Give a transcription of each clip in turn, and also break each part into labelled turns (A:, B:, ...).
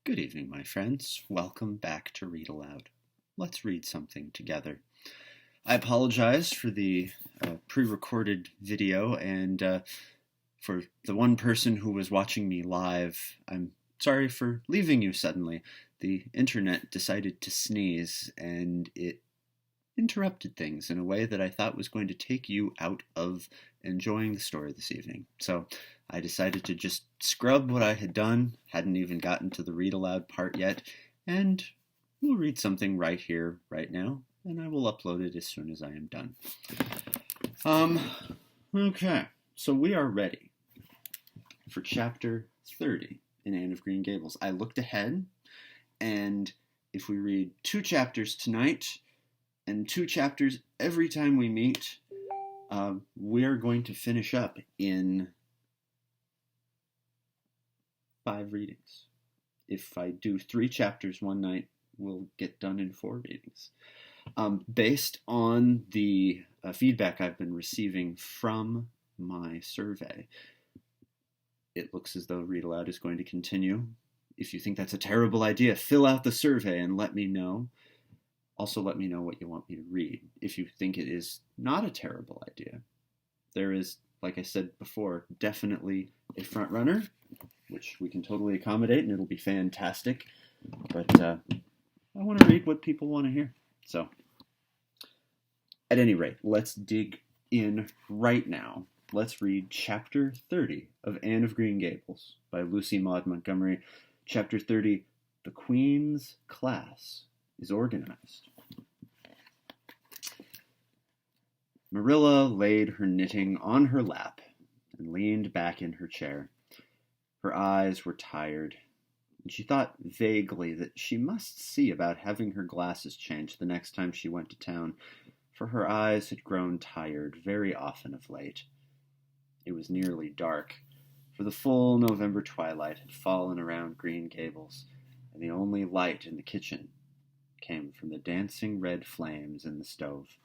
A: Good evening, my friends. Welcome back to Read Aloud. Let's read something together. I apologize for the pre-recorded video, and for the one person who was watching me live, I'm sorry for leaving you suddenly. The internet decided to sneeze, and it interrupted things in a way that I thought was going to take you out of enjoying the story this evening. So I decided to just scrub what I had done, hadn't even gotten to the read aloud part yet, and we'll read something right here, right now, and I will upload it as soon as I am done. Okay, so we are ready for chapter 30 in Anne of Green Gables. I looked ahead, and if we read 2 chapters tonight, and 2 chapters every time we meet, we're going to finish up in 5 readings. If I do 3 chapters one night, we'll get done in 4 readings. Based on the feedback I've been receiving from my survey, it looks as though Read Aloud is going to continue. If you think that's a terrible idea, fill out the survey and let me know. Also, let me know what you want me to read. If you think it is not a terrible idea, there is, like I said before, definitely a front runner, which we can totally accommodate, and it'll be fantastic. But I want to read what people want to hear. So, at any rate, let's dig in right now. Let's read Chapter 30 of Anne of Green Gables by Lucy Maud Montgomery. Chapter 30, The Queen's Class is Organized. Marilla laid her knitting on her lap and leaned back in her chair. Her eyes were tired, and she thought vaguely that she must see about having her glasses changed the next time she went to town, for her eyes had grown tired very often of late. It was nearly dark, for the full November twilight had fallen around Green Gables, and the only light in the kitchen came from the dancing red flames in the stove.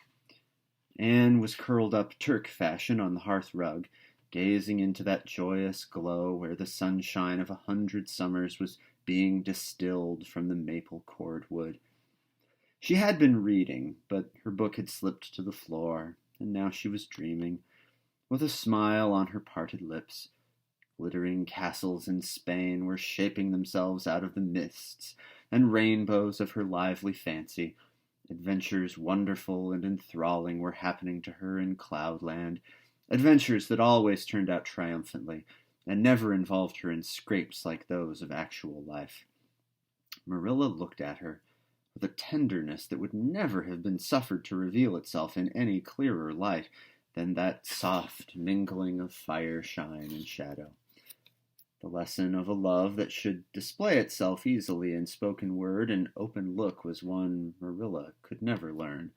A: Anne was curled up Turk fashion on the hearth rug, gazing into that joyous glow where the sunshine of 100 summers was being distilled from the maple cord wood. She had been reading, but her book had slipped to the floor, and now she was dreaming, with a smile on her parted lips. Glittering castles in Spain were shaping themselves out of the mists and rainbows of her lively fancy. Adventures wonderful and enthralling were happening to her in Cloudland, adventures that always turned out triumphantly, and never involved her in scrapes like those of actual life. Marilla looked at her with a tenderness that would never have been suffered to reveal itself in any clearer light than that soft mingling of fire, shine, and shadow. The lesson of a love that should display itself easily in spoken word and open look was one Marilla could never learn.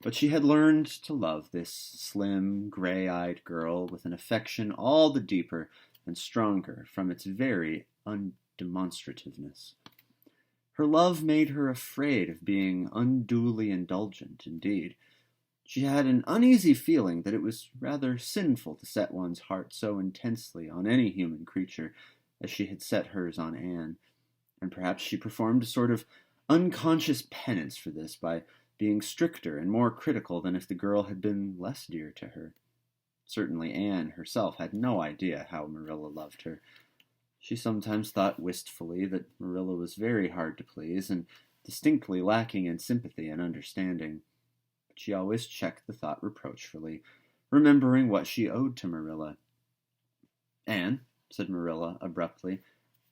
A: But she had learned to love this slim, gray-eyed girl with an affection all the deeper and stronger from its very undemonstrativeness. Her love made her afraid of being unduly indulgent, indeed. She had an uneasy feeling that it was rather sinful to set one's heart so intensely on any human creature as she had set hers on Anne, and perhaps she performed a sort of unconscious penance for this by being stricter and more critical than if the girl had been less dear to her. Certainly Anne herself had no idea how Marilla loved her. She sometimes thought wistfully that Marilla was very hard to please and distinctly lacking in sympathy and understanding. But she always checked the thought reproachfully, remembering what she owed to Marilla. "Anne," said Marilla abruptly,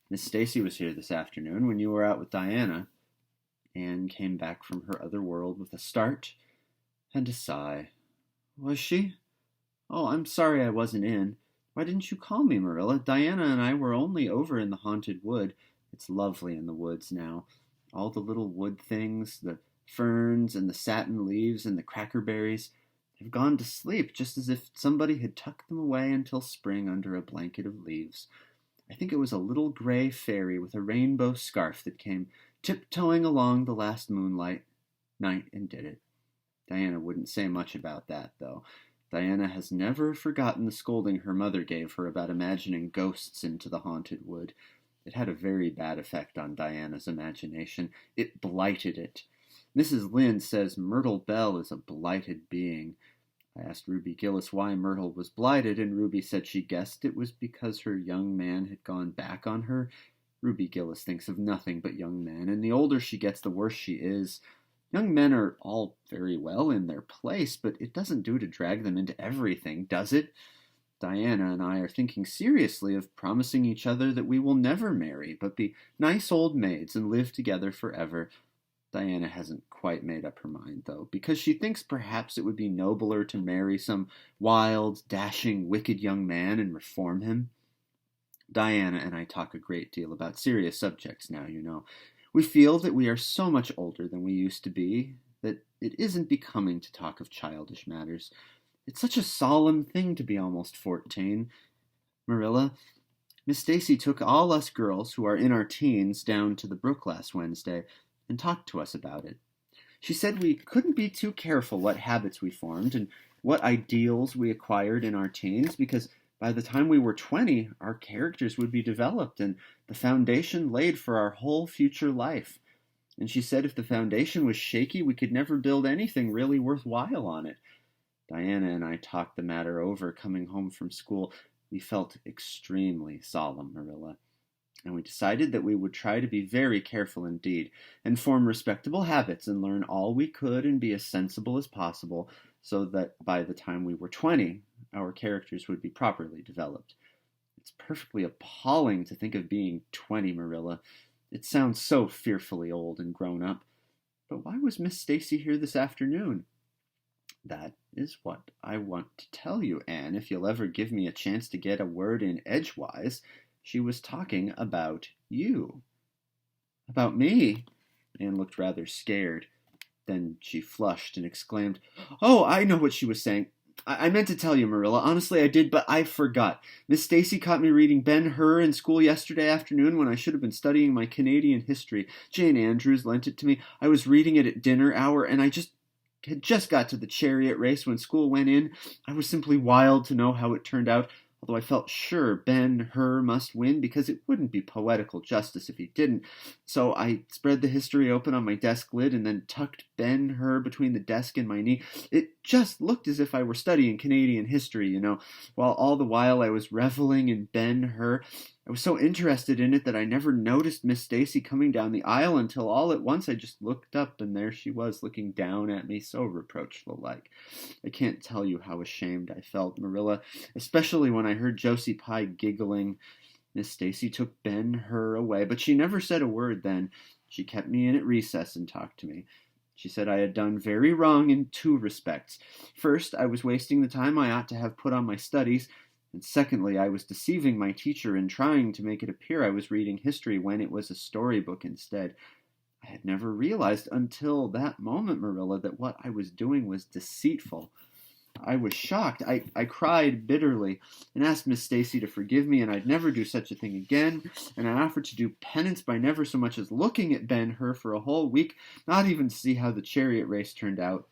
A: "Miss Stacy was here this afternoon when you were out with Diana." Anne came back from her other world with a start and a sigh. "Was she? Oh, I'm sorry I wasn't in. Why didn't you call me, Marilla? Diana and I were only over in the haunted wood. It's lovely in the woods now. All the little wood things, the ferns and the satin leaves and the crackerberries, have gone to sleep just as if somebody had tucked them away until spring under a blanket of leaves. I think it was a little gray fairy with a rainbow scarf that came tiptoeing along the last moonlight night and did it. Diana wouldn't say much about that, though. Diana has never forgotten the scolding her mother gave her about imagining ghosts into the haunted wood. It had a very bad effect on Diana's imagination. It blighted it. Mrs. Lynde says Myrtle Bell is a blighted being. I asked Ruby Gillis why Myrtle was blighted, and Ruby said she guessed it was because her young man had gone back on her. Ruby Gillis thinks of nothing but young men, and the older she gets, the worse she is. Young men are all very well in their place, but it doesn't do to drag them into everything, does it? Diana and I are thinking seriously of promising each other that we will never marry, but be nice old maids and live together forever. Diana hasn't quite made up her mind, though, because she thinks perhaps it would be nobler to marry some wild, dashing, wicked young man and reform him. Diana and I talk a great deal about serious subjects now, you know. We feel that we are so much older than we used to be that it isn't becoming to talk of childish matters. It's such a solemn thing to be almost 14. Marilla, Miss Stacy took all us girls who are in our teens down to the brook last Wednesday and talked to us about it. She said we couldn't be too careful what habits we formed and what ideals we acquired in our teens, because by the time we were 20, our characters would be developed and the foundation laid for our whole future life. And she said if the foundation was shaky, we could never build anything really worthwhile on it. Diana and I talked the matter over coming home from school. We felt extremely solemn, Marilla, and we decided that we would try to be very careful indeed, and form respectable habits and learn all we could and be as sensible as possible, so that by the time we were 20, our characters would be properly developed. It's perfectly appalling to think of being 20, Marilla. It sounds so fearfully old and grown up. But why was Miss Stacy here this afternoon? That is what I want to tell you, Anne, if you'll ever give me a chance to get a word in edgewise. She was talking about you. About me? Anne looked rather scared. Then she flushed and exclaimed, "Oh, I know what she was saying. I meant to tell you, Marilla. Honestly, I did, but I forgot. Miss Stacy caught me reading Ben-Hur in school yesterday afternoon when I should have been studying my Canadian history. Jane Andrews lent it to me. I was reading it at dinner hour, and I had just got to the chariot race when school went in. I was simply wild to know how it turned out, although I felt sure Ben-Hur must win because it wouldn't be poetical justice if he didn't. So I spread the history open on my desk lid and then tucked Ben-Hur between the desk and my knee. It just looked as if I were studying Canadian history, you know, while all the while I was reveling in Ben-Hur. I was so interested in it that I never noticed Miss Stacy coming down the aisle until all at once I just looked up, and there she was looking down at me so reproachful-like. I can't tell you how ashamed I felt, Marilla, especially when I heard Josie Pye giggling. Miss Stacy took Ben-Hur away, but she never said a word then. She kept me in at recess and talked to me. She said I had done very wrong in 2 respects. First, I was wasting the time I ought to have put on my studies, and secondly, I was deceiving my teacher in trying to make it appear I was reading history when it was a storybook instead. I had never realized until that moment, Marilla, that what I was doing was deceitful. I was shocked. I cried bitterly and asked Miss Stacy to forgive me, and I'd never do such a thing again, and I offered to do penance by never so much as looking at Ben-Hur for a whole week, not even to see how the chariot race turned out.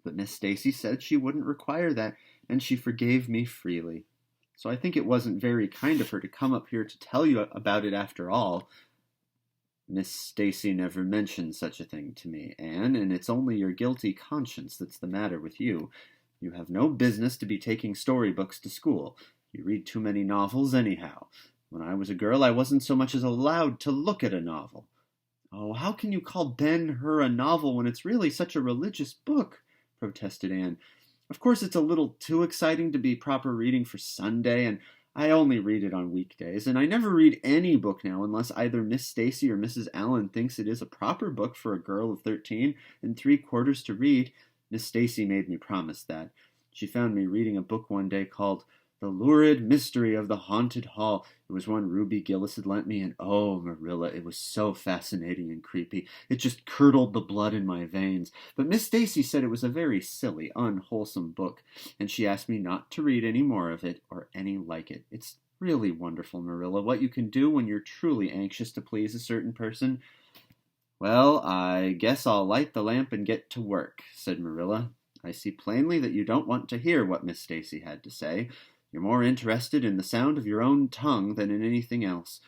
A: But Miss Stacy said she wouldn't require that, and she forgave me freely. So I think it wasn't very kind of her to come up here to tell you about it after all. Miss Stacy never mentioned such a thing to me, Anne, and it's only your guilty conscience that's the matter with you. You have no business to be taking storybooks to school. You read too many novels anyhow. When I was a girl, I wasn't so much as allowed to look at a novel. Oh, how can you call Ben-Hur a novel when it's really such a religious book? Protested Anne. Of course, it's a little too exciting to be proper reading for Sunday, and I only read it on weekdays, and I never read any book now unless either Miss Stacy or Mrs. Allen thinks it is a proper book for a girl of 13 and 3/4 to read. Miss Stacy made me promise that. She found me reading a book one day called The Lurid Mystery of the Haunted Hall. It was one Ruby Gillis had lent me, and oh, Marilla, it was so fascinating and creepy. It just curdled the blood in my veins. But Miss Stacy said it was a very silly, unwholesome book, and she asked me not to read any more of it or any like it. It's really wonderful, Marilla, what you can do when you're truly anxious to please a certain person. Well, I guess I'll light the lamp and get to work, said Marilla. I see plainly that you don't want to hear what Miss Stacy had to say. You're more interested in the sound of your own tongue than in anything else.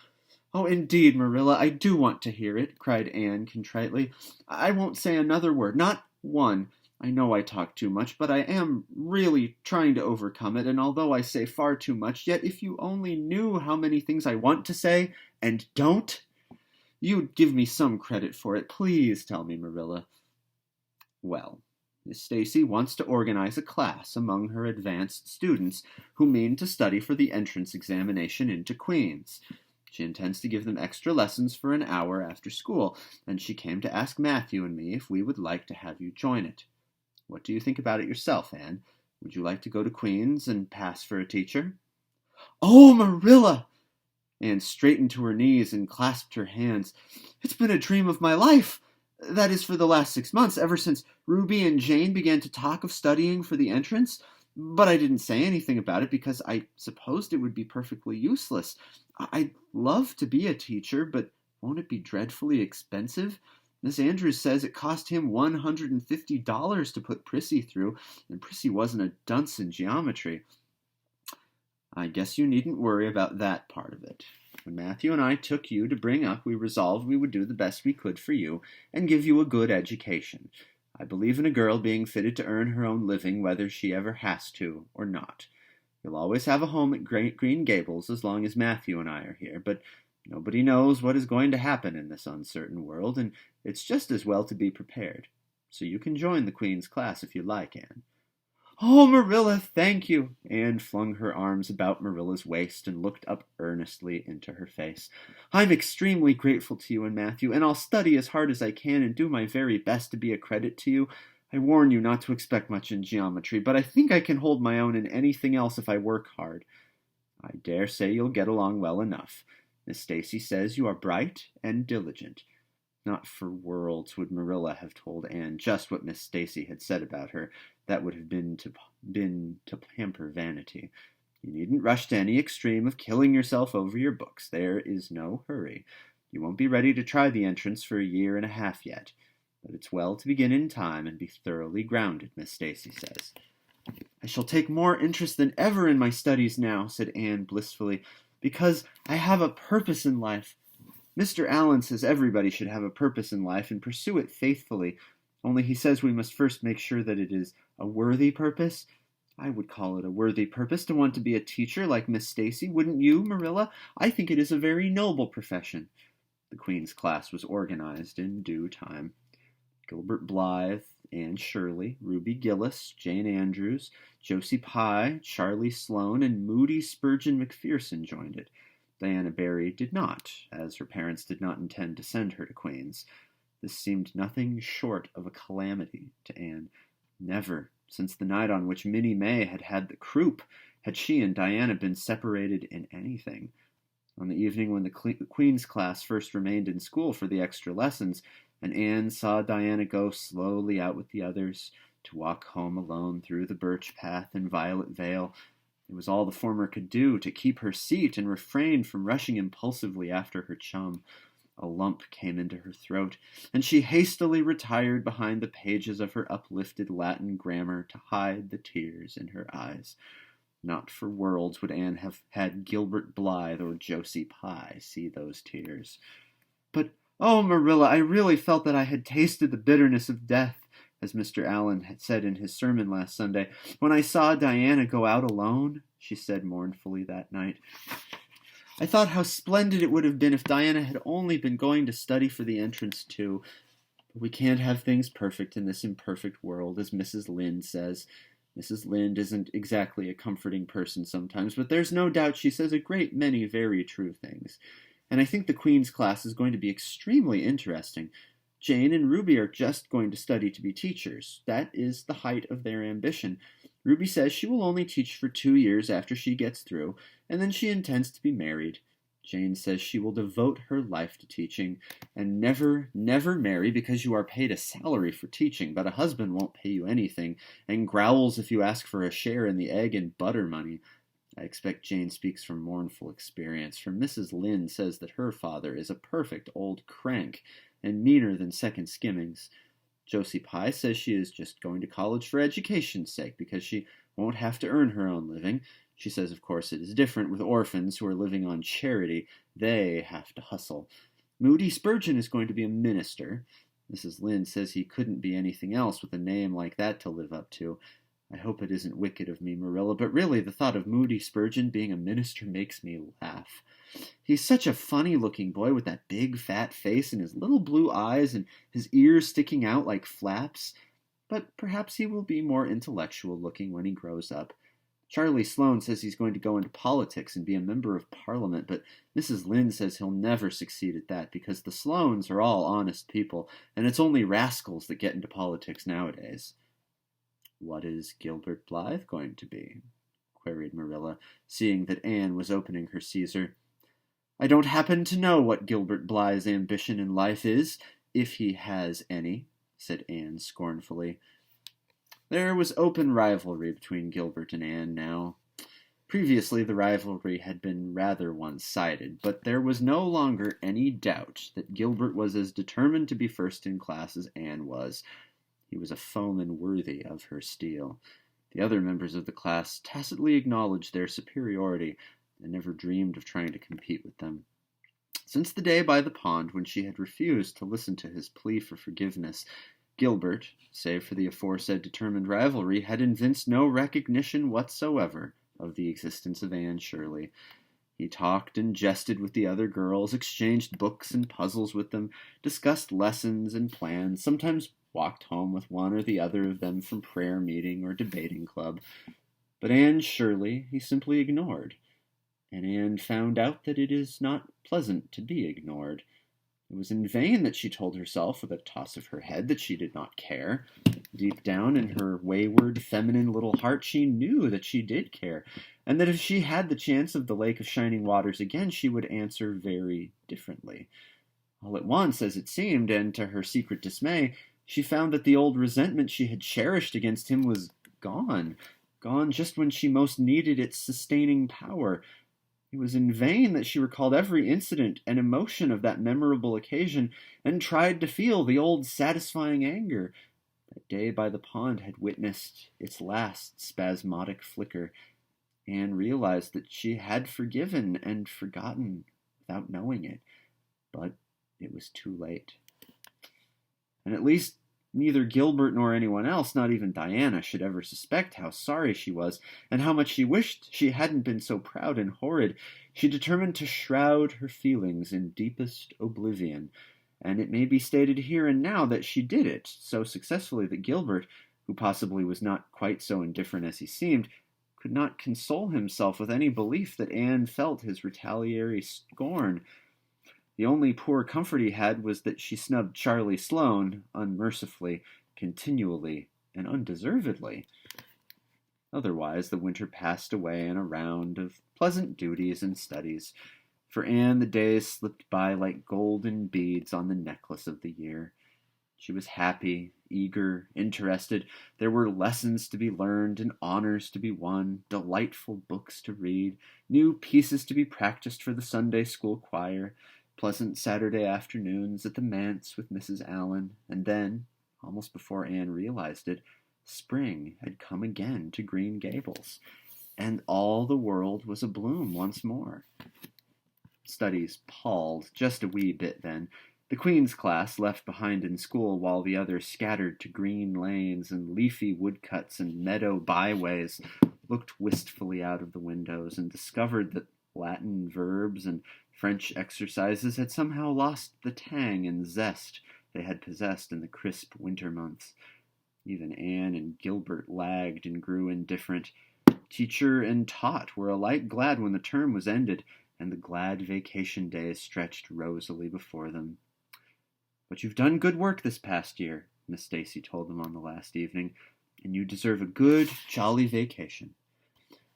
A: Oh, indeed, Marilla, I do want to hear it, cried Anne contritely. I won't say another word, not one. I know I talk too much, but I am really trying to overcome it, and although I say far too much, yet if you only knew how many things I want to say and don't, you'd give me some credit for it. Please tell me, Marilla. Well, Miss Stacy wants to organize a class among her advanced students who mean to study for the entrance examination into Queen's. She intends to give them extra lessons for an hour after school, and she came to ask Matthew and me if we would like to have you join it. What do you think about it yourself, Anne? Would you like to go to Queen's and pass for a teacher? Oh, Marilla! Anne straightened to her knees and clasped her hands. It's been a dream of my life! That is, for the last 6 months, ever since Ruby and Jane began to talk of studying for the entrance. But I didn't say anything about it because I supposed it would be perfectly useless. I'd love to be a teacher, but won't it be dreadfully expensive? Miss Andrews says it cost him $150 to put Prissy through, and Prissy wasn't a dunce in geometry. I guess you needn't worry about that part of it. When Matthew and I took you to bring up, we resolved we would do the best we could for you and give you a good education. I believe in a girl being fitted to earn her own living whether she ever has to or not. You'll always have a home at Green Gables as long as Matthew and I are here, but nobody knows what is going to happen in this uncertain world, and it's just as well to be prepared. So you can join the Queen's class if you like, Anne. Oh, Marilla, thank you. Anne flung her arms about Marilla's waist and looked up earnestly into her face. I'm extremely grateful to you and Matthew, and I'll study as hard as I can and do my very best to be a credit to you. I warn you not to expect much in geometry, but I think I can hold my own in anything else if I work hard. I dare say you'll get along well enough. Miss Stacy says you are bright and diligent. Not for worlds would Marilla have told Anne just what Miss Stacy had said about her. That would have been to pamper vanity. You needn't rush to any extreme of killing yourself over your books. There is no hurry. You won't be ready to try the entrance for 1.5 years yet. But it's well to begin in time and be thoroughly grounded, Miss Stacy says. I shall take more interest than ever in my studies now, said Anne blissfully, because I have a purpose in life. Mr. Allen says everybody should have a purpose in life and pursue it faithfully, only he says we must first make sure that it is a worthy purpose. I would call it a worthy purpose to want to be a teacher like Miss Stacy, wouldn't you, Marilla? I think it is a very noble profession. The Queen's class was organized in due time. Gilbert Blythe, Anne Shirley, Ruby Gillis, Jane Andrews, Josie Pye, Charlie Sloane, and Moody Spurgeon McPherson joined it. Diana Barry did not, as her parents did not intend to send her to Queen's. This seemed nothing short of a calamity to Anne. Never, since the night on which Minnie May had had the croup, had she and Diana been separated in anything. On the evening when the Queen's class first remained in school for the extra lessons, and Anne saw Diana go slowly out with the others to walk home alone through the birch path in Violet Vale, it was all the former could do to keep her seat and refrain from rushing impulsively after her chum. A lump came into her throat, and she hastily retired behind the pages of her uplifted Latin grammar to hide the tears in her eyes. Not for worlds would Anne have had Gilbert Blythe or Josie Pye see those tears. But, oh, Marilla, I really felt that I had tasted the bitterness of death, as Mr. Allen had said in his sermon last Sunday. When I saw Diana go out alone, she said mournfully that night, I thought how splendid it would have been if Diana had only been going to study for the entrance too. But we can't have things perfect in this imperfect world, as Mrs. Lynde says. Mrs. Lynde isn't exactly a comforting person sometimes, but there's no doubt she says a great many very true things. And I think the Queen's class is going to be extremely interesting. Jane and Ruby are just going to study to be teachers. That is the height of their ambition. Ruby says she will only teach for 2 years after she gets through, and then she intends to be married. Jane says she will devote her life to teaching, and never, never marry because you are paid a salary for teaching, but a husband won't pay you anything, and growls if you ask for a share in the egg and butter money. I expect Jane speaks from mournful experience, for Mrs. Lynde says that her father is a perfect old crank, and meaner than second skimmings. Josie Pye says she is just going to college for education's sake, because she won't have to earn her own living, She says, of course, it is different with orphans who are living on charity. They have to hustle. Moody Spurgeon is going to be a minister. Mrs. Lynde says he couldn't be anything else with a name like that to live up to. I hope it isn't wicked of me, Marilla, but really the thought of Moody Spurgeon being a minister makes me laugh. He's such a funny-looking boy with that big, fat face and his little blue eyes and his ears sticking out like flaps. But perhaps he will be more intellectual-looking when he grows up. Charlie Sloane says he's going to go into politics and be a member of Parliament, but Mrs. Lynde says he'll never succeed at that because the Sloanes are all honest people, and it's only rascals that get into politics nowadays. What is Gilbert Blythe going to be? Queried Marilla, seeing that Anne was opening her Caesar. I don't happen to know what Gilbert Blythe's ambition in life is, if he has any, said Anne scornfully. There was open rivalry between Gilbert and Anne now. Previously, the rivalry had been rather one-sided, but there was no longer any doubt that Gilbert was as determined to be first in class as Anne was. He was a foeman worthy of her steel. The other members of the class tacitly acknowledged their superiority and never dreamed of trying to compete with them. Since the day by the pond when she had refused to listen to his plea for forgiveness, Gilbert, save for the aforesaid determined rivalry, had evinced no recognition whatsoever of the existence of Anne Shirley. He talked and jested with the other girls, exchanged books and puzzles with them, discussed lessons and plans, sometimes walked home with one or the other of them from prayer meeting or debating club. But Anne Shirley he simply ignored, and Anne found out that it is not pleasant to be ignored. It was in vain that she told herself with a toss of her head that she did not care. Deep down in her wayward, feminine little heart, she knew that she did care, and that if she had the chance of the Lake of Shining Waters again, she would answer very differently. All at once, as it seemed, and to her secret dismay, she found that the old resentment she had cherished against him was gone just when she most needed its sustaining power. It was in vain that she recalled every incident and emotion of that memorable occasion and tried to feel the old satisfying anger. That day by the pond had witnessed its last spasmodic flicker. Anne realized that she had forgiven and forgotten without knowing it, but it was too late. And at least neither Gilbert nor anyone else, not even Diana, should ever suspect how sorry she was, and how much she wished she hadn't been so proud and horrid. She determined to shroud her feelings in deepest oblivion, and it may be stated here and now that she did it so successfully that Gilbert, who possibly was not quite so indifferent as he seemed, could not console himself with any belief that Anne felt his retaliatory scorn. The only poor comfort he had was that she snubbed Charlie Sloane unmercifully, continually, and undeservedly. Otherwise, the winter passed away in a round of pleasant duties and studies. For Anne, the days slipped by like golden beads on the necklace of the year. She was happy, eager, interested. There were lessons to be learned and honors to be won, delightful books to read, new pieces to be practiced for the Sunday school choir, pleasant Saturday afternoons at the manse with Mrs. Allen, and then, almost before Anne realized it, spring had come again to Green Gables, and all the world was abloom once more. Studies palled just a wee bit then. The Queen's class, left behind in school while the others scattered to green lanes and leafy woodcuts and meadow byways, looked wistfully out of the windows and discovered that Latin verbs and French exercises had somehow lost the tang and zest they had possessed in the crisp winter months. Even Anne and Gilbert lagged and grew indifferent. Teacher and taught were alike glad when the term was ended, and the glad vacation days stretched rosily before them. But you've done good work this past year, Miss Stacy told them on the last evening, and you deserve a good, jolly vacation.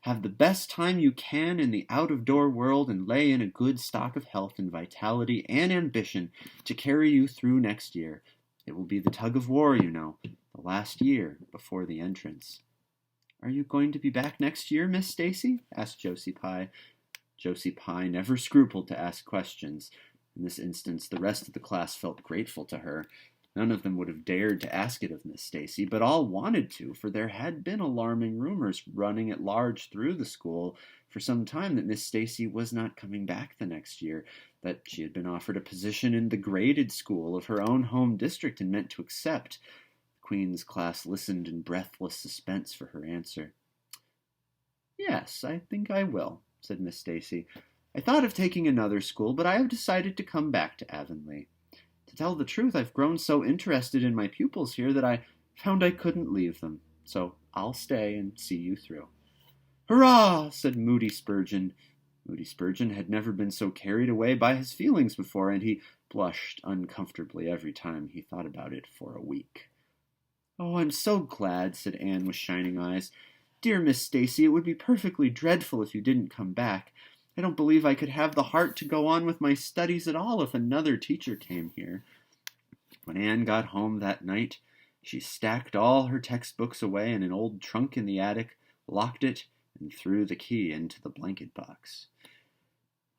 A: Have the best time you can in the out-of-door world and lay in a good stock of health and vitality and ambition to carry you through next year. It will be the tug of war, you know, the last year before the entrance. Are you going to be back next year, Miss Stacy? Asked Josie Pye. Josie Pye never scrupled to ask questions. In this instance, the rest of the class felt grateful to her. None of them would have dared to ask it of Miss Stacy, but all wanted to, for there had been alarming rumors running at large through the school for some time that Miss Stacy was not coming back the next year, that she had been offered a position in the graded school of her own home district and meant to accept. The Queen's class listened in breathless suspense for her answer. "Yes, I think I will," said Miss Stacy. "I thought of taking another school, but I have decided to come back to Avonlea. To tell the truth, I've grown so interested in my pupils here that I found I couldn't leave them. So I'll stay and see you through." "Hurrah!" said Moody Spurgeon. Moody Spurgeon had never been so carried away by his feelings before, and he blushed uncomfortably every time he thought about it for a week. "Oh, I'm so glad," said Anne with shining eyes. "Dear Miss Stacy, it would be perfectly dreadful if you didn't come back. I don't believe I could have the heart to go on with my studies at all if another teacher came here." When Anne got home that night, she stacked all her textbooks away in an old trunk in the attic, locked it, and threw the key into the blanket box.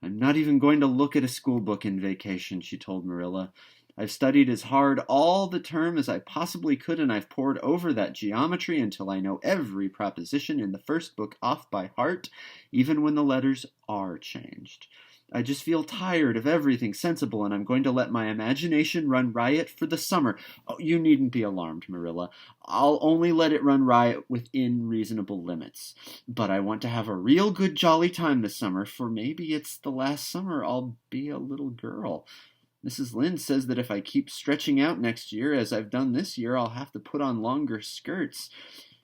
A: "I'm not even going to look at a school book in vacation," she told Marilla. "I've studied as hard all the term as I possibly could, and I've pored over that geometry until I know every proposition in the first book off by heart, even when the letters are changed. I just feel tired of everything sensible, and I'm going to let my imagination run riot for the summer. Oh, you needn't be alarmed, Marilla. I'll only let it run riot within reasonable limits. But I want to have a real good jolly time this summer, for maybe it's the last summer I'll be a little girl. Mrs. Lynde says that if I keep stretching out next year as I've done this year, I'll have to put on longer skirts.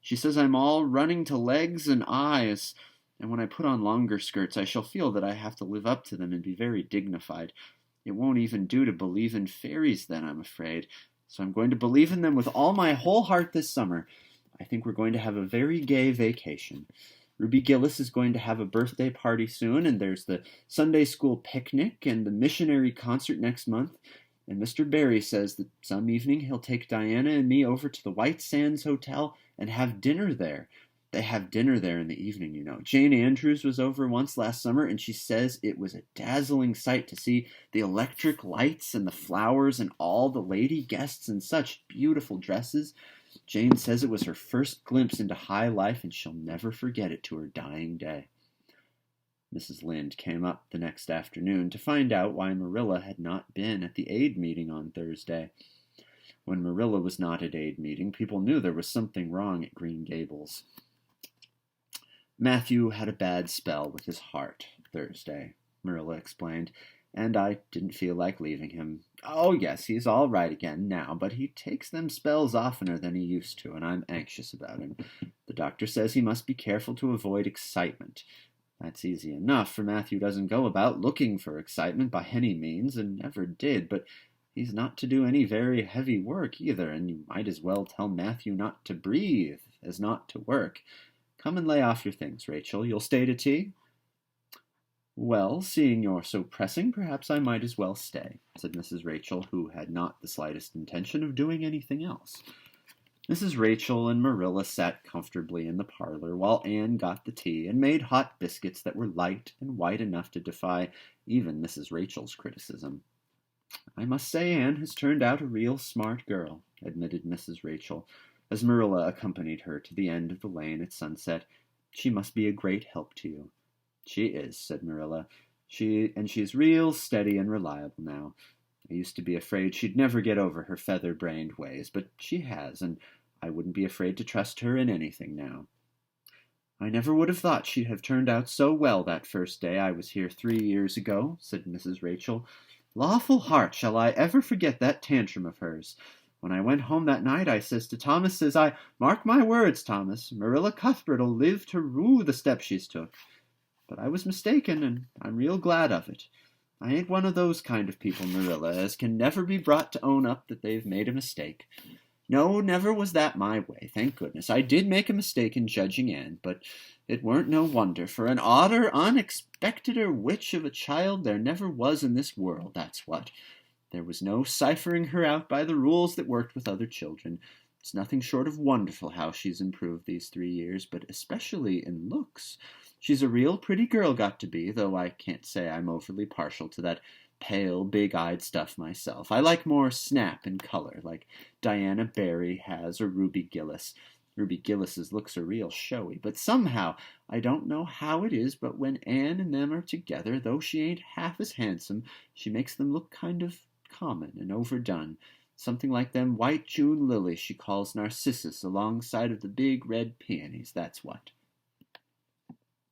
A: She says I'm all running to legs and eyes. And when I put on longer skirts, I shall feel that I have to live up to them and be very dignified. It won't even do to believe in fairies then, I'm afraid. So I'm going to believe in them with all my whole heart this summer. I think we're going to have a very gay vacation. Ruby Gillis is going to have a birthday party soon, and there's the Sunday school picnic and the missionary concert next month. And Mr. Barry says that some evening he'll take Diana and me over to the White Sands Hotel and have dinner there. They have dinner there in the evening, you know. Jane Andrews was over once last summer, and she says it was a dazzling sight to see the electric lights and the flowers and all the lady guests in such beautiful dresses. Jane says it was her first glimpse into high life, and she'll never forget it to her dying day. Mrs. Lynde came up the next afternoon to find out why Marilla had not been at the aid meeting on Thursday. When Marilla was not at aid meeting, people knew there was something wrong at Green Gables. "Matthew had a bad spell with his heart Thursday," Marilla explained, "and I didn't feel like leaving him. Oh, yes, he's all right again now, but he takes them spells oftener than he used to, and I'm anxious about him. The doctor says he must be careful to avoid excitement. That's easy enough, for Matthew doesn't go about looking for excitement by any means, and never did, but he's not to do any very heavy work either, and you might as well tell Matthew not to breathe as not to work. Come and lay off your things, Rachel. You'll stay to tea?" "Well, seeing you're so pressing, perhaps I might as well stay," said Mrs. Rachel, who had not the slightest intention of doing anything else. Mrs. Rachel and Marilla sat comfortably in the parlor while Anne got the tea and made hot biscuits that were light and white enough to defy even Mrs. Rachel's criticism. "I must say Anne has turned out a real smart girl," admitted Mrs. Rachel, as Marilla accompanied her to the end of the lane at sunset. "She must be a great help to you." "She is," said Marilla. She's real steady and reliable now. I used to be afraid she'd never get over her feather-brained ways, but she has, and I wouldn't be afraid to trust her in anything now." "I never would have thought she'd have turned out so well that first day I was here 3 years ago," said Mrs. Rachel. "Lawful heart, shall I ever forget that tantrum of hers. When I went home that night, I says to Thomas, says I, 'Mark my words, Thomas, Marilla Cuthbert'll live to rue the step she's took.' But I was mistaken, and I'm real glad of it. I ain't one of those kind of people, Marilla, as can never be brought to own up that they've made a mistake. No, never was that my way, thank goodness. I did make a mistake in judging Anne, but it weren't no wonder, for an odder, unexpecteder witch of a child there never was in this world, that's what. There was no ciphering her out by the rules that worked with other children. It's nothing short of wonderful how she's improved these 3 years, but especially in looks. She's a real pretty girl got to be, though I can't say I'm overly partial to that pale, big-eyed stuff myself. I like more snap and color, like Diana Barry has or Ruby Gillis. Ruby Gillis's looks are real showy, but somehow, I don't know how it is, but when Anne and them are together, though she ain't half as handsome, she makes them look kind of common and overdone. Something like them white June lilies she calls narcissus alongside of the big red peonies, that's what.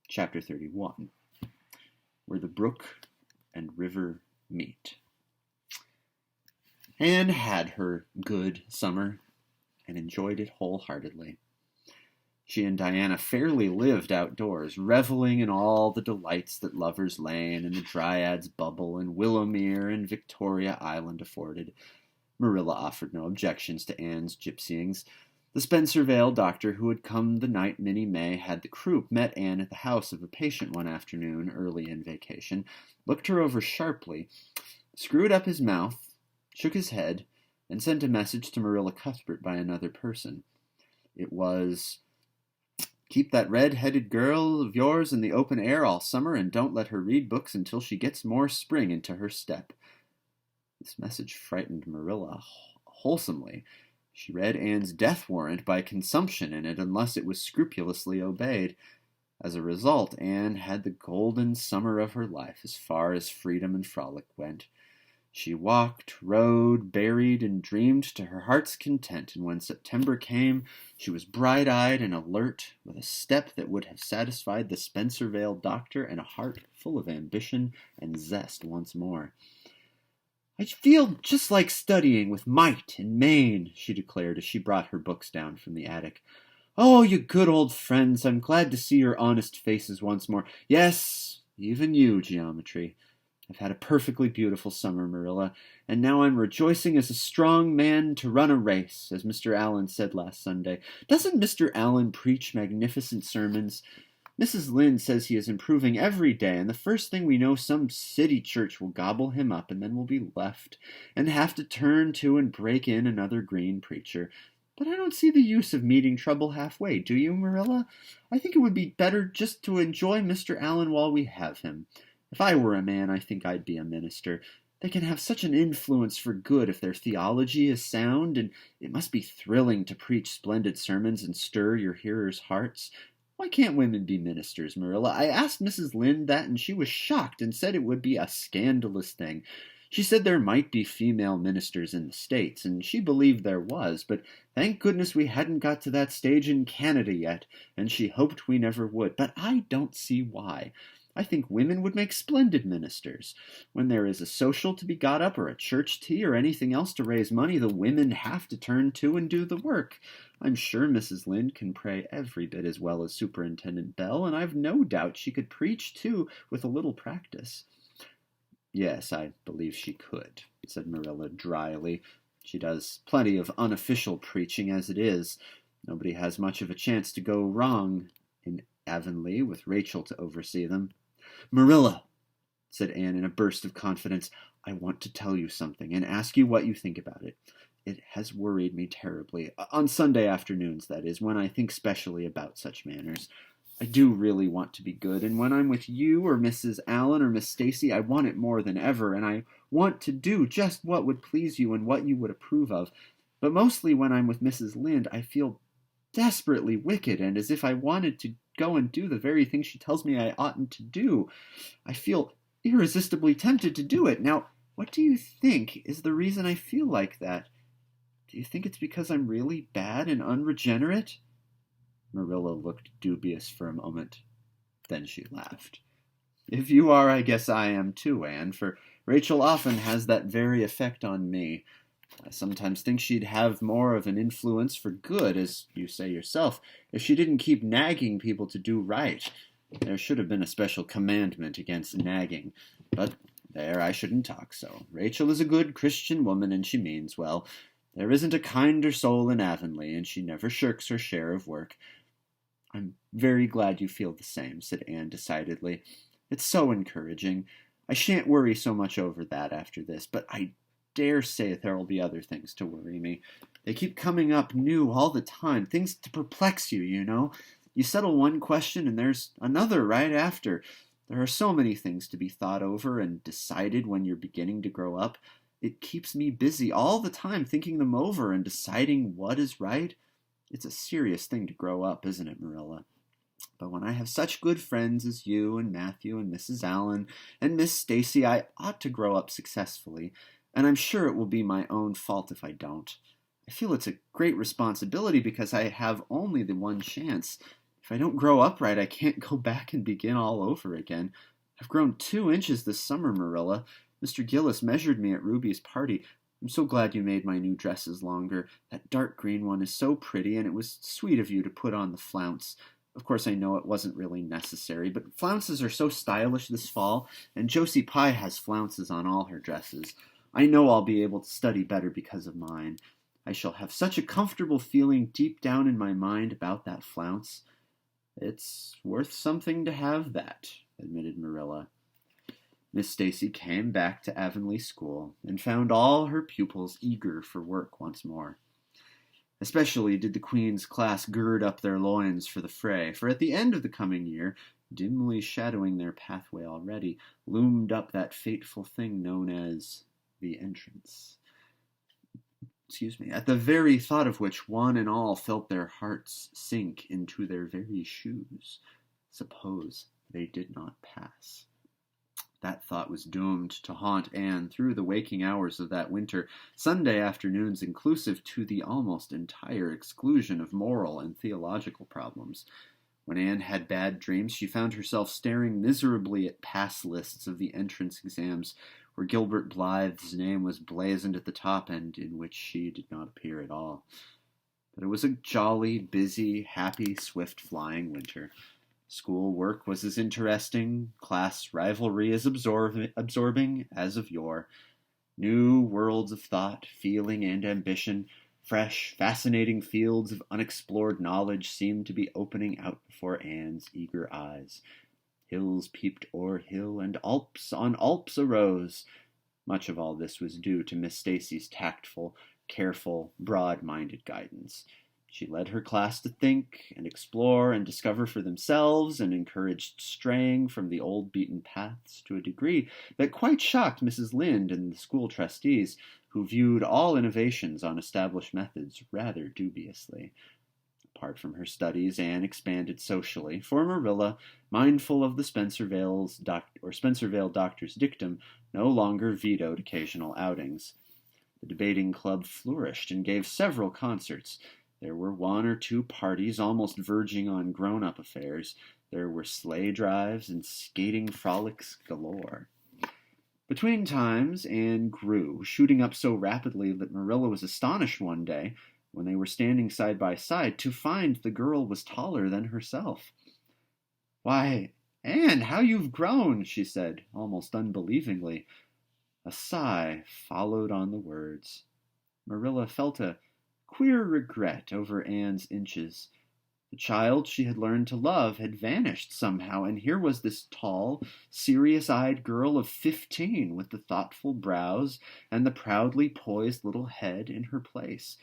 A: Chapter 31. Where the brook and river meet. Anne had her good summer and enjoyed it wholeheartedly. She and Diana fairly lived outdoors, reveling in all the delights that Lover's Lane and the Dryad's Bubble and Willowmere and Victoria Island afforded. Marilla offered no objections to Anne's gypsyings. The Spencervale doctor who had come the night Minnie May had the croup met Anne at the house of a patient one afternoon, early in vacation, looked her over sharply, screwed up his mouth, shook his head, and sent a message to Marilla Cuthbert by another person. It was, "Keep that red-headed girl of yours in the open air all summer and don't let her read books until she gets more spring into her step." This message frightened Marilla wholesomely. She read Anne's death warrant by consumption in it unless it was scrupulously obeyed. As a result, Anne had the golden summer of her life as far as freedom and frolic went. She walked, rode, berried, and dreamed to her heart's content, and when September came, she was bright-eyed and alert, with a step that would have satisfied the Spencervale doctor and a heart full of ambition and zest once more. "I feel just like studying with might and main," she declared as she brought her books down from the attic. "Oh, you good old friends, I'm glad to see your honest faces once more. Yes, even you, geometry. I've had a perfectly beautiful summer, Marilla, and now I'm rejoicing as a strong man to run a race, as Mr. Allen said last Sunday. Doesn't Mr. Allen preach magnificent sermons? Mrs. Lynde says he is improving every day, and the first thing we know some city church will gobble him up, and then we'll be left, and have to turn to and break in another green preacher. But I don't see the use of meeting trouble halfway, do you, Marilla? I think it would be better just to enjoy Mr. Allen while we have him. If I were a man, I think I'd be a minister. They can have such an influence for good if their theology is sound, and it must be thrilling to preach splendid sermons and stir your hearers' hearts. Why can't women be ministers, Marilla? I asked Mrs. Lynde that, and she was shocked and said it would be a scandalous thing. She said there might be female ministers in the States, and she believed there was, but thank goodness we hadn't got to that stage in Canada yet, and she hoped we never would. But I don't see why. I think women would make splendid ministers. When there is a social to be got up, or a church tea, or anything else to raise money, the women have to turn to and do the work. I'm sure Mrs. Lynde can pray every bit as well as Superintendent Bell, and I've no doubt she could preach, too, with a little practice." "Yes, I believe she could," said Marilla dryly. "She does plenty of unofficial preaching as it is. Nobody has much of a chance to go wrong in Avonlea with Rachel to oversee them." "Marilla," said Anne in a burst of confidence, "I want to tell you something and ask you what you think about it. It has worried me terribly. On Sunday afternoons, that is, when I think specially about such matters. I do really want to be good, and when I'm with you or Mrs. Allen or Miss Stacy, I want it more than ever, and I want to do just what would please you and what you would approve of. But mostly when I'm with Mrs. Lynde, I feel desperately wicked, and as if I wanted to go and do the very thing she tells me I oughtn't to do. I feel irresistibly tempted to do it. Now, what do you think is the reason I feel like that? Do you think it's because I'm really bad and unregenerate?" Marilla looked dubious for a moment. Then she laughed. "If you are, I guess I am too, Anne, for Rachel often has that very effect on me. I sometimes think she'd have more of an influence for good, as you say yourself, if she didn't keep nagging people to do right. There should have been a special commandment against nagging. But there, I shouldn't talk so. Rachel is a good Christian woman, and she means well. There isn't a kinder soul in Avonlea, and she never shirks her share of work." "I'm very glad you feel the same," said Anne decidedly. "It's so encouraging. I shan't worry so much over that after this, but I dare say there'll be other things to worry me. They keep coming up new all the time, things to perplex you, you know. You settle one question and there's another right after. There are so many things to be thought over and decided when you're beginning to grow up. It keeps me busy all the time thinking them over and deciding what is right. It's a serious thing to grow up, isn't it, Marilla? But when I have such good friends as you and Matthew and Mrs. Allen and Miss Stacy, I ought to grow up successfully, and I'm sure it will be my own fault if I don't. I feel it's a great responsibility because I have only the one chance. If I don't grow up right, I can't go back and begin all over again. I've grown 2 inches this summer, Marilla. Mr. Gillis measured me at Ruby's party. I'm so glad you made my new dresses longer. That dark green one is so pretty, and it was sweet of you to put on the flounce. Of course, I know it wasn't really necessary, but flounces are so stylish this fall, and Josie Pye has flounces on all her dresses. I know I'll be able to study better because of mine. I shall have such a comfortable feeling deep down in my mind about that flounce. It's worth something to have that, admitted Marilla. Miss Stacy came back to Avonlea School and found all her pupils eager for work once more. Especially did the Queen's class gird up their loins for the fray, for at the end of the coming year, dimly shadowing their pathway already, loomed up that fateful thing known as the entrance. At the very thought of which one and all felt their hearts sink into their very shoes. Suppose they did not pass. That thought was doomed to haunt Anne through the waking hours of that winter, Sunday afternoons inclusive to the almost entire exclusion of moral and theological problems. When Anne had bad dreams, she found herself staring miserably at pass lists of the entrance exams, where Gilbert Blythe's name was blazoned at the top and in which she did not appear at all. But it was a jolly, busy, happy, swift-flying winter. School work was as interesting, class rivalry as absorbing as of yore. New worlds of thought, feeling, and ambition, fresh, fascinating fields of unexplored knowledge seemed to be opening out before Anne's eager eyes. Hills peeped o'er hill, and Alps on Alps arose. Much of all this was due to Miss Stacy's tactful, careful, broad-minded guidance. She led her class to think and explore and discover for themselves, and encouraged straying from the old beaten paths to a degree that quite shocked Mrs. Lynde and the school trustees, who viewed all innovations on established methods rather dubiously. Apart from her studies, Anne expanded socially, for Marilla, mindful of the Spencervale doctor's dictum, no longer vetoed occasional outings. The debating club flourished and gave several concerts. There were 1 or 2 parties almost verging on grown-up affairs. There were sleigh drives and skating frolics galore. Between times, Anne grew, shooting up so rapidly that Marilla was astonished one day, when they were standing side by side, to find the girl was taller than herself. "Why, Anne, how you've grown," she said, almost unbelievingly. A sigh followed on the words. Marilla felt a queer regret over Anne's inches. The child she had learned to love had vanished somehow, and here was this tall, serious-eyed girl of 15 with the thoughtful brows and the proudly poised little head in her place.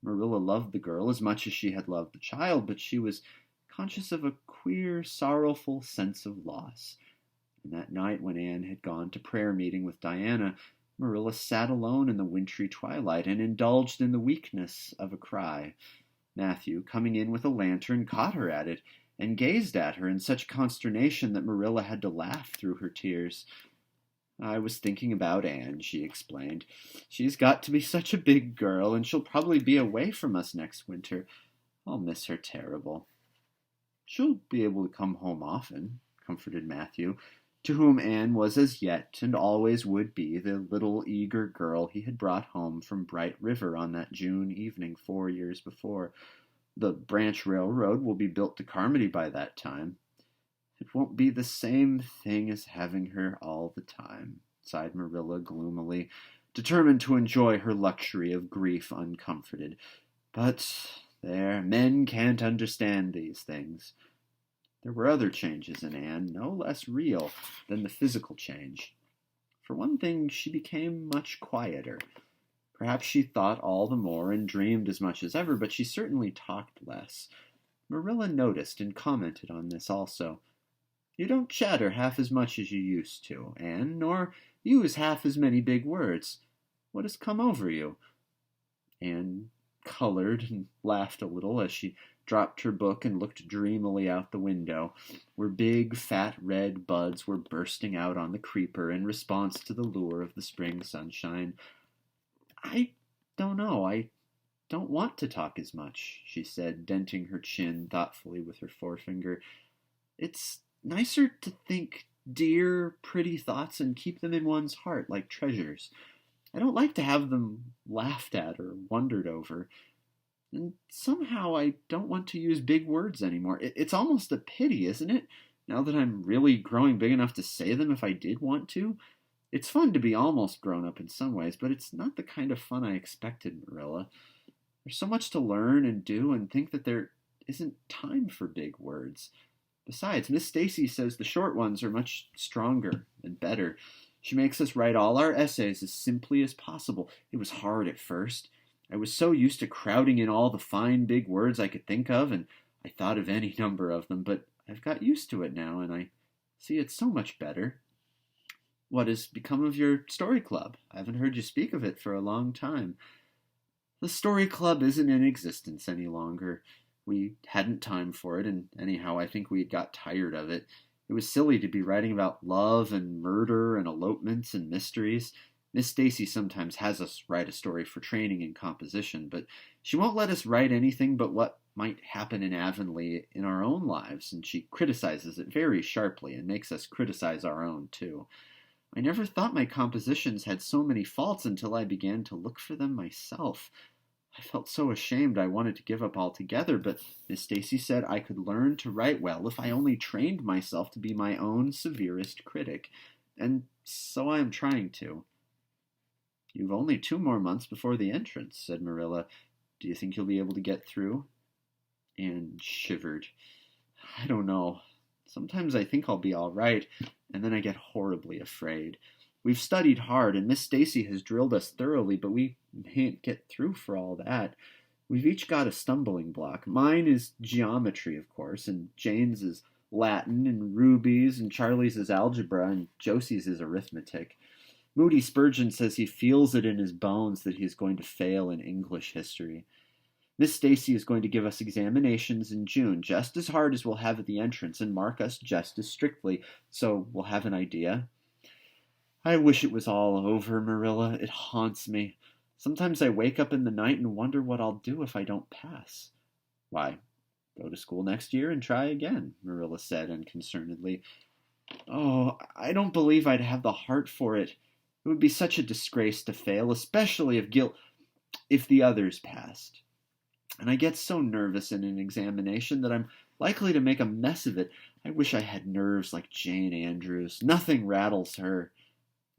A: Marilla loved the girl as much as she had loved the child, but she was conscious of a queer, sorrowful sense of loss. And that night when Anne had gone to prayer meeting with Diana, Marilla sat alone in the wintry twilight and indulged in the weakness of a cry. Matthew, coming in with a lantern, caught her at it and gazed at her in such consternation that Marilla had to laugh through her tears. "I was thinking about Anne," she explained. "She's got to be such a big girl, and she'll probably be away from us next winter. I'll miss her terrible." "She'll be able to come home often," comforted Matthew, to whom Anne was as yet and always would be the little eager girl he had brought home from Bright River on that June evening 4 years before. "The branch railroad will be built to Carmody by that time." "It won't be the same thing as having her all the time," sighed Marilla gloomily, determined to enjoy her luxury of grief uncomforted. "But there, men can't understand these things." There were other changes in Anne, no less real than the physical change. For one thing, she became much quieter. Perhaps she thought all the more and dreamed as much as ever, but she certainly talked less. Marilla noticed and commented on this also. You don't chatter half as much as you used to, Anne, nor use half as many big words. What has come over you?" Anne colored and laughed a little as she dropped her book and looked dreamily out the window, where big, fat, red buds were bursting out on the creeper in response to the lure of the spring sunshine. "I don't know. I don't want to talk as much," she said, denting her chin thoughtfully with her forefinger. "It's nicer to think dear, pretty thoughts and keep them in one's heart like treasures. I don't like to have them laughed at or wondered over. And somehow I don't want to use big words anymore. It's almost a pity, isn't it? Now that I'm really growing big enough to say them if I did want to. It's fun to be almost grown up in some ways, but it's not the kind of fun I expected, Marilla. There's so much to learn and do and think that there isn't time for big words. Besides, Miss Stacy says the short ones are much stronger and better. She makes us write all our essays as simply as possible. It was hard at first. I was so used to crowding in all the fine big words I could think of, and I thought of any number of them, but I've got used to it now, and I see it's so much better. What has become of your story club? I haven't heard you speak of it for a long time." "The story club isn't in existence any longer. We hadn't time for it, and anyhow, I think we had got tired of it. It was silly to be writing about love and murder and elopements and mysteries. Miss Stacy sometimes has us write a story for training in composition, but she won't let us write anything but what might happen in Avonlea in our own lives, and she criticizes it very sharply and makes us criticize our own, too. I never thought my compositions had so many faults until I began to look for them myself. I felt so ashamed I wanted to give up altogether, but Miss Stacy said I could learn to write well if I only trained myself to be my own severest critic, and so I am trying to." "You've only 2 more months before the entrance," said Marilla. "Do you think you'll be able to get through?" Anne shivered. "I don't know. Sometimes I think I'll be all right, and then I get horribly afraid. We've studied hard, and Miss Stacy has drilled us thoroughly, but we mayn't get through for all that. We've each got a stumbling block. Mine is geometry, of course, and Jane's is Latin, and Ruby's and Charlie's is algebra, and Josie's is arithmetic. Moody Spurgeon says he feels it in his bones that he is going to fail in English history. Miss Stacy is going to give us examinations in June, just as hard as we'll have at the entrance, and mark us just as strictly, so we'll have an idea. I wish it was all over, Marilla. It haunts me. Sometimes I wake up in the night and wonder what I'll do if I don't pass." "Why, go to school next year and try again," Marilla said unconcernedly. "Oh, I don't believe I'd have the heart for it. It would be such a disgrace to fail, especially if the others passed. And I get so nervous in an examination that I'm likely to make a mess of it. I wish I had nerves like Jane Andrews. Nothing rattles her."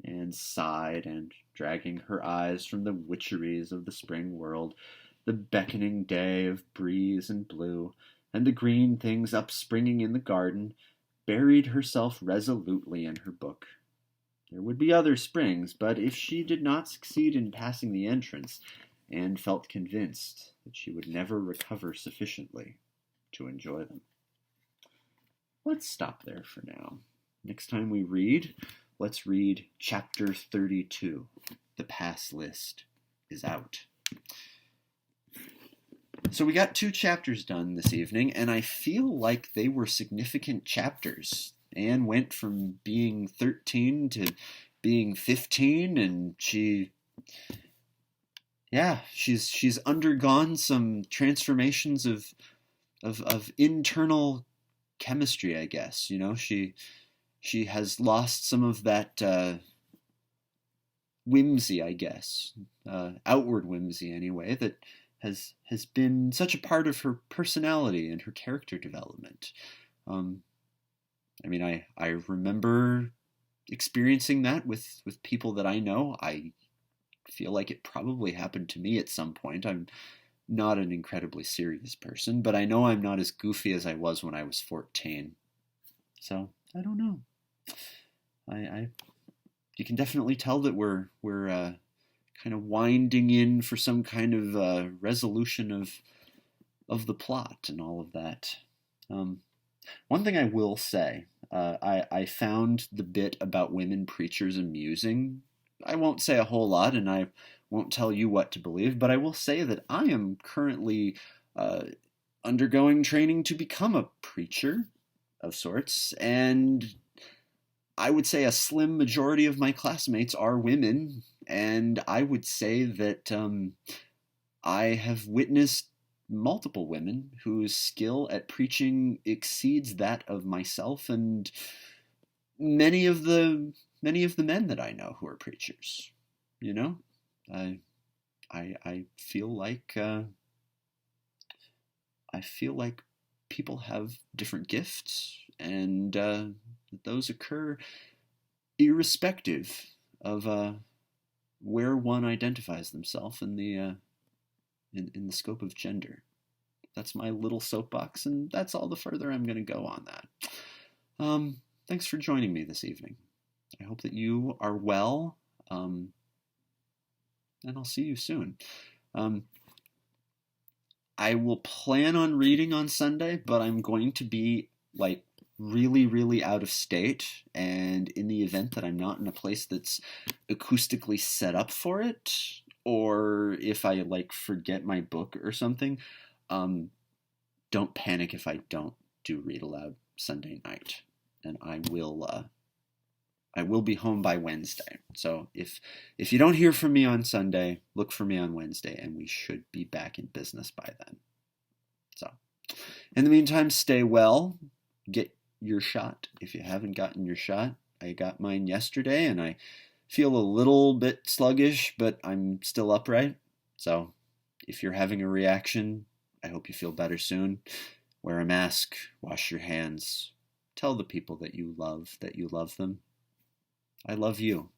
A: Anne sighed, and, dragging her eyes from the witcheries of the spring world, the beckoning day of breeze and blue, and the green things upspringing in the garden, buried herself resolutely in her book. There would be other springs, but if she did not succeed in passing the entrance, Anne felt convinced that she would never recover sufficiently to enjoy them. Let's stop there for now. Next time we read, let's read Chapter 32. The pass list is out. So we got 2 chapters done this evening, and I feel like they were significant chapters. Anne went from being 13 to being 15, and she's undergone some transformations of internal chemistry, I guess. You know, she has lost some of that whimsy, I guess, outward whimsy anyway, that has been such a part of her personality and her character development. I remember experiencing that with people that I know. I feel like it probably happened to me at some point. I'm not an incredibly serious person, but I know I'm not as goofy as I was when I was 14. So, I don't know. You can definitely tell that we're kind of winding in for some kind of resolution of the plot and all of that. One thing I will say I found the bit about women preachers amusing. I won't say a whole lot, and I won't tell you what to believe, but I will say that I am currently uh, undergoing training to become a preacher of sorts, and I would say a slim majority of my classmates are women, and I would say that I have witnessed multiple women whose skill at preaching exceeds that of myself and many of the many of the men that I know who are preachers. You know, I I feel like I feel like people have different gifts, and those occur irrespective of where one identifies themselves in the scope of gender. That's my little soapbox, and that's all the further I'm going to go on that. Thanks for joining me this evening. I hope that you are well, and I'll see you soon. I will plan on reading on Sunday, but I'm going to be like really, really out of state. And in the event that I'm not in a place that's acoustically set up for it, or if I like forget my book or something, don't panic if I don't do read aloud Sunday night. And I will be home by Wednesday. So if you don't hear from me on Sunday, look for me on Wednesday, and we should be back in business by then. So in the meantime, stay well. Get your shot if you haven't gotten your shot. I got mine yesterday, and I feel a little bit sluggish, but I'm still upright. So if you're having a reaction, I hope you feel better soon. Wear a mask, wash your hands, tell the people that you love them. I love you,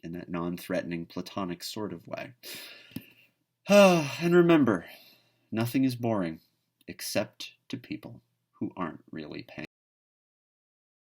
A: in that non-threatening, platonic sort of way. And remember, nothing is boring except to people who aren't really paying